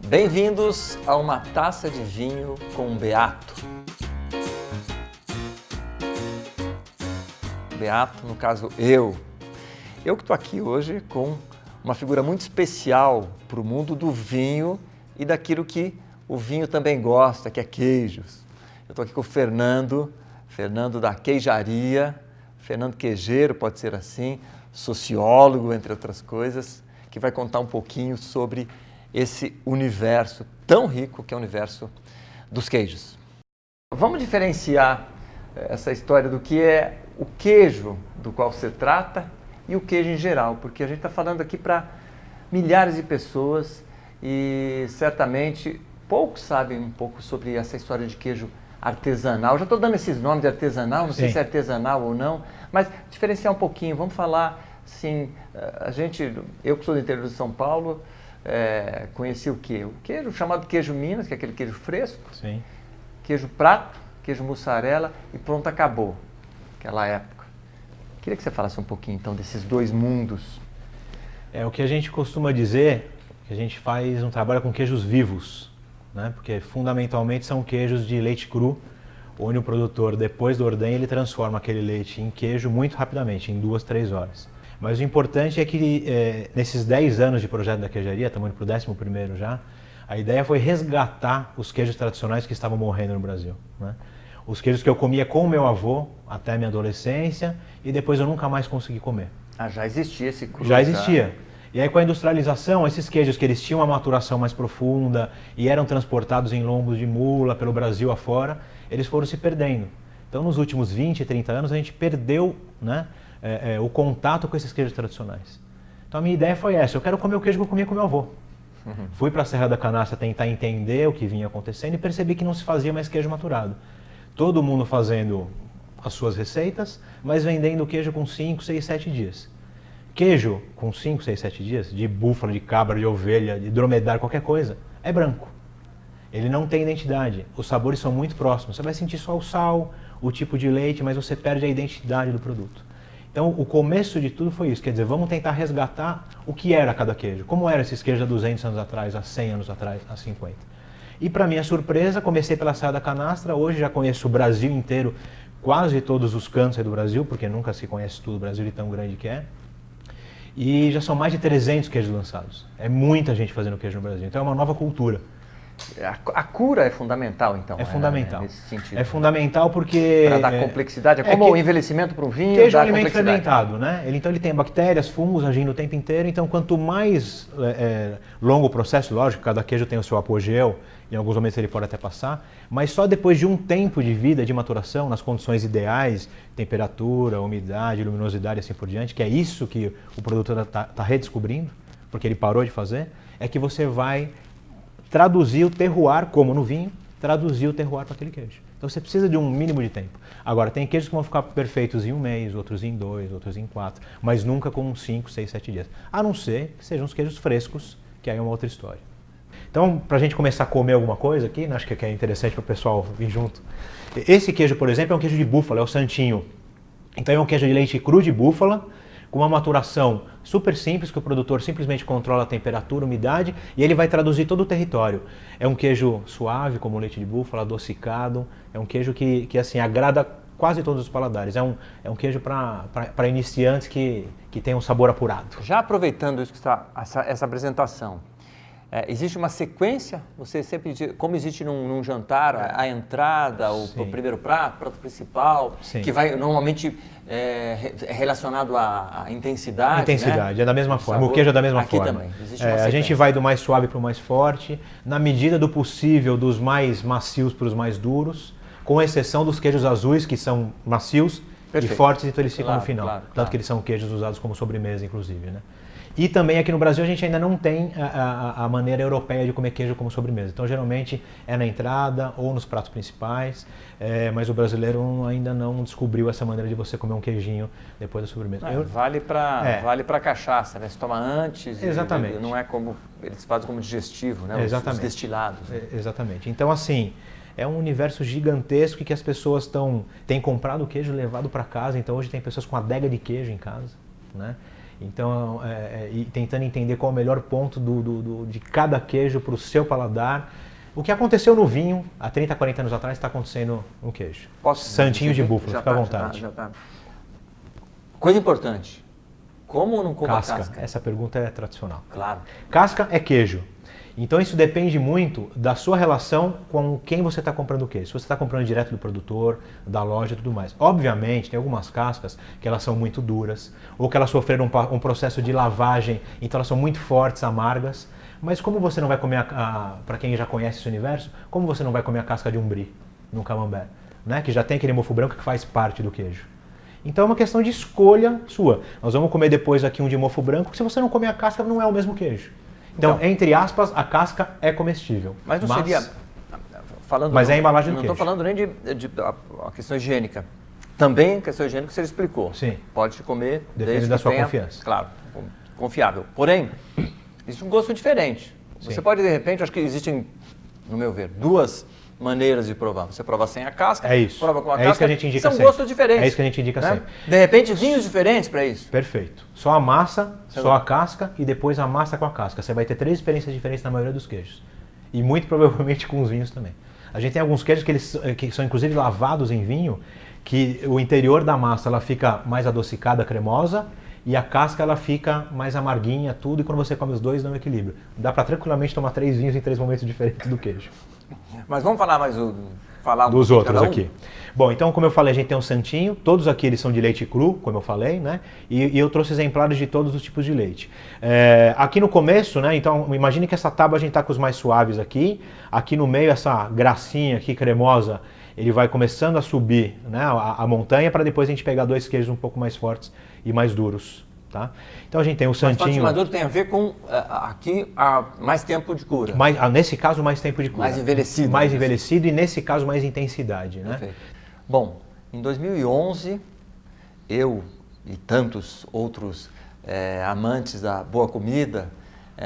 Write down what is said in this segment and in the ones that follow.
Bem-vindos a uma taça de vinho com um beato. Beato, no caso eu. Eu que estou aqui hoje com uma figura muito especial para o mundo do vinho e daquilo que o vinho também gosta, que é queijos. Eu estou aqui com o Fernando da Queijaria, Fernando Queijeiro, pode ser assim, sociólogo, entre outras coisas, que vai contar um pouquinho sobre esse universo tão rico que é o universo dos queijos. Vamos diferenciar essa história do que é o queijo do qual se trata e o queijo em geral, porque a gente está falando aqui para milhares de pessoas e certamente poucos sabem um pouco sobre essa história de queijo artesanal. Já estou dando esses nomes de artesanal, não sei se é artesanal ou não, mas diferenciar um pouquinho, vamos falar assim, eu que sou do interior de São Paulo, conheci o quê? O queijo chamado queijo Minas, que é aquele queijo fresco, Sim. Queijo prato, queijo mussarela e pronto, acabou, aquela época. Queria que você falasse um pouquinho então desses dois mundos. O que a gente costuma dizer, que a gente faz um trabalho com queijos vivos, né? Porque fundamentalmente são queijos de leite cru, onde o produtor, depois do ordenha, ele transforma aquele leite em queijo muito rapidamente, em 2, 3 horas. Mas o importante é que nesses 10 anos de projeto da queijaria, estamos indo para o 11º já, a ideia foi resgatar os queijos tradicionais que estavam morrendo no Brasil, né? Os queijos que eu comia com o meu avô até a minha adolescência e depois eu nunca mais consegui comer. Ah, já existia esse cru? Já existia. E aí com a industrialização, esses queijos que eles tinham uma maturação mais profunda e eram transportados em lombos de mula pelo Brasil afora, eles foram se perdendo. Então nos últimos 20, 30 anos a gente perdeu, né, o contato com esses queijos tradicionais. Então a minha ideia foi essa, eu quero comer o queijo que eu comia com meu avô. Fui para a Serra da Canastra tentar entender o que vinha acontecendo e percebi que não se fazia mais queijo maturado. Todo mundo fazendo as suas receitas, mas vendendo o queijo com 5, 6, 7 dias. Queijo com 5, 6, 7 dias, de búfala, de cabra, de ovelha, de dromedário, qualquer coisa, é branco. Ele não tem identidade, os sabores são muito próximos. Você vai sentir só o sal, o tipo de leite, mas você perde a identidade do produto. Então o começo de tudo foi isso, quer dizer, vamos tentar resgatar o que era cada queijo. Como eram esses queijos há 200 anos atrás, há 100 anos atrás, há 50. E para minha surpresa, comecei pela Serra da Canastra, hoje já conheço o Brasil inteiro, quase todos os cantos do Brasil, porque nunca se conhece tudo o Brasil de tão grande que é. E já são mais de 300 queijos lançados. É muita gente fazendo queijo no Brasil, então é uma nova cultura. A cura é fundamental, então. É fundamental. Nesse sentido. É fundamental porque... Para dar complexidade, é como o envelhecimento para um vinho, queijo é um dá alimento complexidade. fermentado, né? Então ele tem bactérias, fungos agindo o tempo inteiro, então quanto mais longo o processo, lógico, cada queijo tem o seu apogeu, em alguns momentos ele pode até passar, mas só depois de um tempo de vida, de maturação, nas condições ideais, temperatura, umidade, luminosidade e assim por diante, que é isso que o produtor está redescobrindo, porque ele parou de fazer, é que você vai traduzir o terroir, como no vinho, traduzir o terroir para aquele queijo. Então você precisa de um mínimo de tempo. Agora, tem queijos que vão ficar perfeitos em 1 mês, outros em 2, outros em 4, mas nunca com 5, 6, 7 dias. A não ser que sejam os queijos frescos, que aí é uma outra história. Então, para a gente começar a comer alguma coisa aqui, né, acho que é interessante para o pessoal vir junto. Esse queijo, por exemplo, é um queijo de búfala, é o Santinho. Então é um queijo de leite cru de búfala, com uma maturação super simples, que o produtor simplesmente controla a temperatura, a umidade, e ele vai traduzir todo o território. É um queijo suave, como o leite de búfala, adocicado, é um queijo que assim, agrada quase todos os paladares. É um queijo para iniciantes que tem um sabor apurado. Já aproveitando isso que está, essa apresentação, existe uma sequência? Você sempre diz, como existe num jantar, a entrada, o primeiro prato principal, Sim. que vai normalmente relacionado à intensidade. Intensidade, né? É da mesma forma. O queijo é da mesma Aqui forma. também existe uma sequência. A gente vai do mais suave para o mais forte, na medida do possível, dos mais macios para os mais duros, com exceção dos queijos azuis, que são macios e fortes, então eles ficam no final. Tanto que eles são queijos usados como sobremesa, inclusive, né? E também aqui no Brasil a gente ainda não tem a maneira europeia de comer queijo como sobremesa. Então geralmente é na entrada ou nos pratos principais, mas o brasileiro ainda não descobriu essa maneira de você comer um queijinho depois da sobremesa. Vale para cachaça, né? Se toma antes. Exatamente. Não é como eles fazem como digestivo, né? Os destilados. Né? Exatamente. Então assim, é um universo gigantesco que as pessoas têm comprado o queijo e levado para casa. Então hoje tem pessoas com adega de queijo em casa, né? Então, e tentando entender qual é o melhor ponto de cada queijo para o seu paladar. O que aconteceu no vinho há 30, 40 anos atrás está acontecendo no queijo. Santinho de búfalo, fica à vontade. Já tá. Coisa importante, como ou não como a casca? Essa pergunta é tradicional. Claro. Casca é queijo. Então isso depende muito da sua relação com quem você está comprando o queijo. Se você está comprando direto do produtor, da loja e tudo mais. Obviamente, tem algumas cascas que elas são muito duras, ou que elas sofreram um processo de lavagem, então elas são muito fortes, amargas. Mas como você não vai comer, para quem já conhece esse universo, como você não vai comer a casca de um brie, num camembert, né? Que já tem aquele mofo branco que faz parte do queijo. Então é uma questão de escolha sua. Nós vamos comer depois aqui um de mofo branco, que se você não comer a casca não é o mesmo queijo. Então, entre aspas, a casca é comestível. Mas não seria... Falando mas é a embalagem do não queijo. Não estou falando nem de a questão higiênica. Também a questão higiênica você explicou. Sim. Pode comer depende desde da que sua tenha, confiança. Claro, confiável. Porém, existe um gosto diferente. Sim. Você pode, de repente, acho que existem, no meu ver, duas maneiras de provar. Você prova sem a casca, prova com a casca. Isso que a gente indica são sempre. gostos diferentes. É isso que a gente indica sempre. De repente, vinhos diferentes para isso. Perfeito. Só a massa, só a casca e depois a massa com a casca. Você vai ter 3 experiências diferentes na maioria dos queijos. E muito provavelmente com os vinhos também. A gente tem alguns queijos que são inclusive lavados em vinho, que o interior da massa ela fica mais adocicada, cremosa, e a casca ela fica mais amarguinha, tudo, e quando você come os dois dá um equilíbrio. Dá para tranquilamente tomar 3 vinhos em 3 momentos diferentes do queijo. Mas vamos falar mais dos outros aqui. Bom, então como eu falei, a gente tem um santinho, todos aqui eles são de leite cru, como eu falei, né? E eu trouxe exemplares de todos os tipos de leite. Aqui no começo, né? Então imagine que essa tábua a gente tá com os mais suaves aqui no meio essa gracinha aqui cremosa, ele vai começando a subir, né, a montanha, para depois a gente pegar 2 queijos um pouco mais fortes e mais duros. Tá? Então a gente tem o santinho... Mas maduro tem a ver com aqui mais tempo de cura. Nesse caso, mais tempo de cura. Mais envelhecido. Mais envelhecido e nesse caso mais intensidade. Né? Perfeito. Bom, em 2011, eu e tantos outros amantes da boa comida,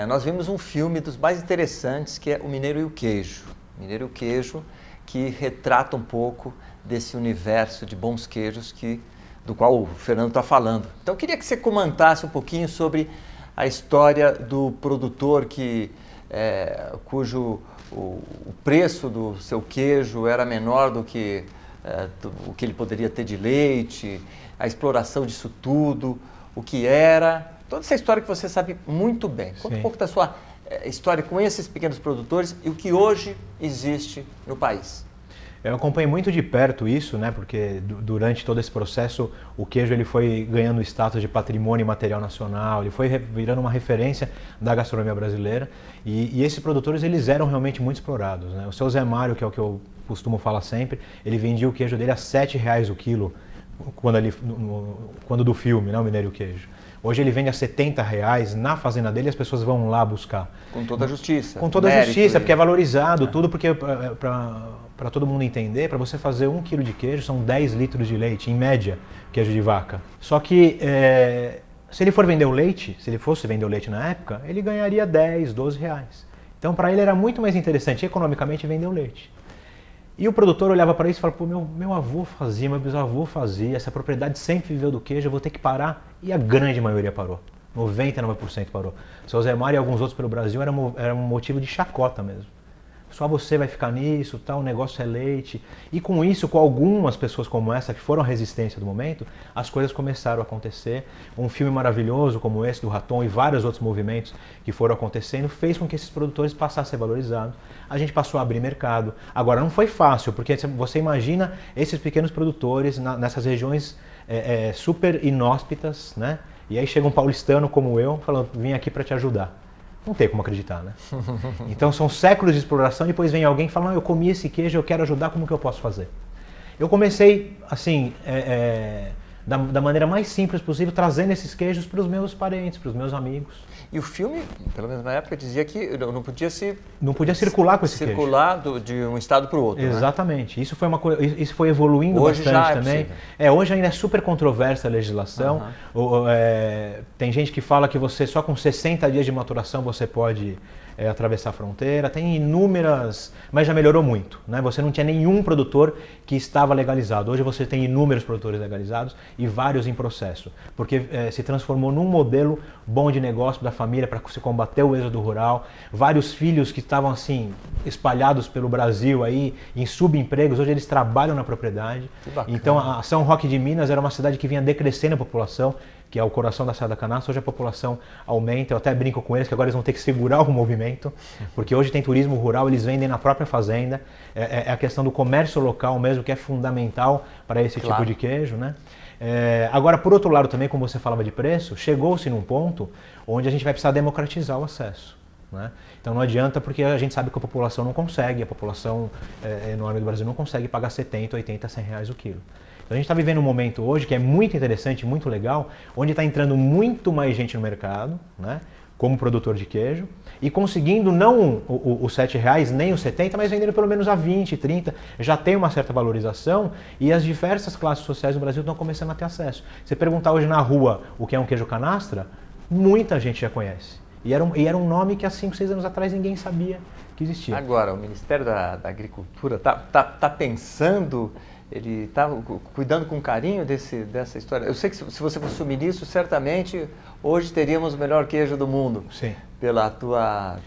nós vimos um filme dos mais interessantes que é O Mineiro e o Queijo. Mineiro e o Queijo, que retrata um pouco desse universo de bons queijos do qual o Fernando está falando. Então eu queria que você comentasse um pouquinho sobre a história do produtor cujo o preço do seu queijo era menor do que o que ele poderia ter de leite, a exploração disso tudo, o que era, toda essa história que você sabe muito bem. Conta um pouco da sua história com esses pequenos produtores e o que hoje existe no país. Eu acompanhei muito de perto isso, né? Porque durante todo esse processo o queijo ele foi ganhando status de patrimônio material nacional, ele foi virando uma referência da gastronomia brasileira e esses produtores eles eram realmente muito explorados, né? O seu Zé Mário, que é o que eu costumo falar sempre, ele vendia o queijo dele a R$7 o quilo quando do filme, né? O Mineiro e o Queijo. Hoje ele vende a R$70 na fazenda dele e as pessoas vão lá buscar. Com toda a justiça. Com toda a justiça, porque é valorizado, tudo porque para todo mundo entender, para você fazer 1 quilo de queijo são 10 litros de leite, em média, queijo de vaca. Só que se ele for vender o leite, se ele fosse vender o leite na época, ele ganharia R$10, R$12. Então para ele era muito mais interessante economicamente vender o leite. E o produtor olhava para isso e falava, pô, meu avô fazia, meu bisavô fazia, essa propriedade sempre viveu do queijo, eu vou ter que parar. E a grande maioria parou, 99% parou. Seu Zé Mário e alguns outros pelo Brasil era um motivo de chacota mesmo. Só você vai ficar nisso, tal, o negócio é leite. E com isso, com algumas pessoas como essa, que foram a resistência do momento, as coisas começaram a acontecer. Um filme maravilhoso como esse, do Raton, e vários outros movimentos que foram acontecendo, fez com que esses produtores passassem a ser valorizados. A gente passou a abrir mercado. Agora, não foi fácil, porque você imagina esses pequenos produtores nessas regiões super inóspitas, né? E aí chega um paulistano como eu, falando, vim aqui para te ajudar. Não tem como acreditar, né? Então são séculos de exploração, depois vem alguém e fala, não, eu comi esse queijo, eu quero ajudar, como que eu posso fazer? Eu comecei, assim, da maneira mais simples possível, trazendo esses queijos para os meus parentes, para os meus amigos. E o filme, pelo menos na época, dizia que não podia circular com esse queijo. Circular de um estado para o outro. Exatamente. Né? Isso foi evoluindo hoje bastante já também. Hoje ainda é super controversa a legislação. Tem gente que fala que você só com 60 dias de maturação você pode atravessar a fronteira, tem inúmeras, mas já melhorou muito, né? Você não tinha nenhum produtor que estava legalizado. Hoje você tem inúmeros produtores legalizados e vários em processo, porque se transformou num modelo bom de negócio da família para se combater o êxodo rural. Vários filhos que estavam assim espalhados pelo Brasil aí em subempregos, hoje eles trabalham na propriedade. Então a São Roque de Minas era uma cidade que vinha decrescendo a população, que é o coração da Serra da Canastra. Hoje a população aumenta, eu até brinco com eles que agora eles vão ter que segurar o movimento, porque hoje tem turismo rural, eles vendem na própria fazenda, é a questão do comércio local mesmo que é fundamental para esse tipo de queijo, né? Agora, por outro lado também, como você falava de preço, chegou-se num ponto onde a gente vai precisar democratizar o acesso, né? Então não adianta, porque a gente sabe que a população não consegue, a população enorme do Brasil não consegue pagar 70, 80, 100 reais o quilo. Então a gente está vivendo um momento hoje que é muito interessante, muito legal, onde está entrando muito mais gente no mercado, né, como produtor de queijo, e conseguindo não os 7 reais nem os 70, mas vendendo pelo menos a 20, 30, já tem uma certa valorização e as diversas classes sociais do Brasil estão começando a ter acesso. Você perguntar hoje na rua o que é um queijo canastra, muita gente já conhece. E era um nome que há 5, 6 anos atrás ninguém sabia que existia. Agora, o Ministério da Agricultura tá pensando, ele está cuidando com carinho dessa história. Eu sei que se você fosse o ministro, certamente hoje teríamos o melhor queijo do mundo. Sim. Pela tua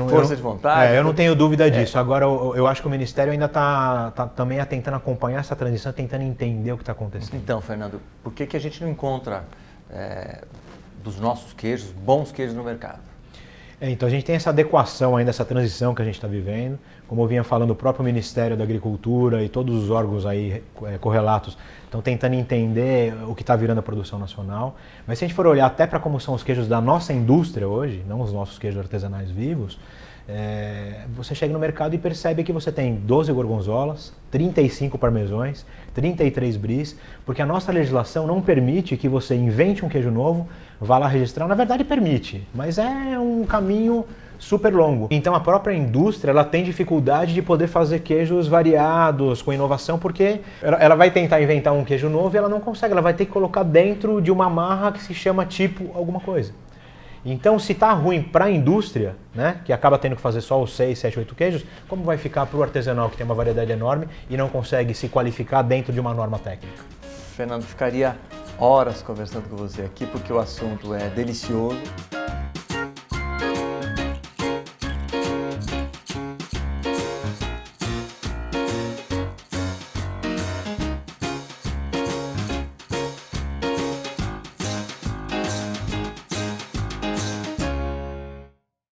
força de vontade. Eu não tenho dúvida disso. Agora, eu acho que o Ministério ainda está também tentando acompanhar essa transição, tentando entender o que está acontecendo. Então, Fernando, por que a gente não encontra dos nossos queijos, bons queijos no mercado? Então a gente tem essa adequação ainda, essa transição que a gente está vivendo. Como eu vinha falando, o próprio Ministério da Agricultura e todos os órgãos aí correlatos estão tentando entender o que está virando a produção nacional. Mas se a gente for olhar até para como são os queijos da nossa indústria hoje, não os nossos queijos artesanais vivos, você chega no mercado e percebe que você tem 12 gorgonzolas, 35 parmesões, 33 bries, porque a nossa legislação não permite que você invente um queijo novo, vá lá registrar. Na verdade permite, mas é um caminho super longo. Então a própria indústria ela tem dificuldade de poder fazer queijos variados, com inovação, porque ela vai tentar inventar um queijo novo e ela não consegue, ela vai ter que colocar dentro de uma marra que se chama tipo alguma coisa. Então, se está ruim para a indústria, né, que acaba tendo que fazer só os 6, 7, 8 queijos, como vai ficar para o artesanal, que tem uma variedade enorme e não consegue se qualificar dentro de uma norma técnica? Fernando, ficaria horas conversando com você aqui, porque o assunto é delicioso.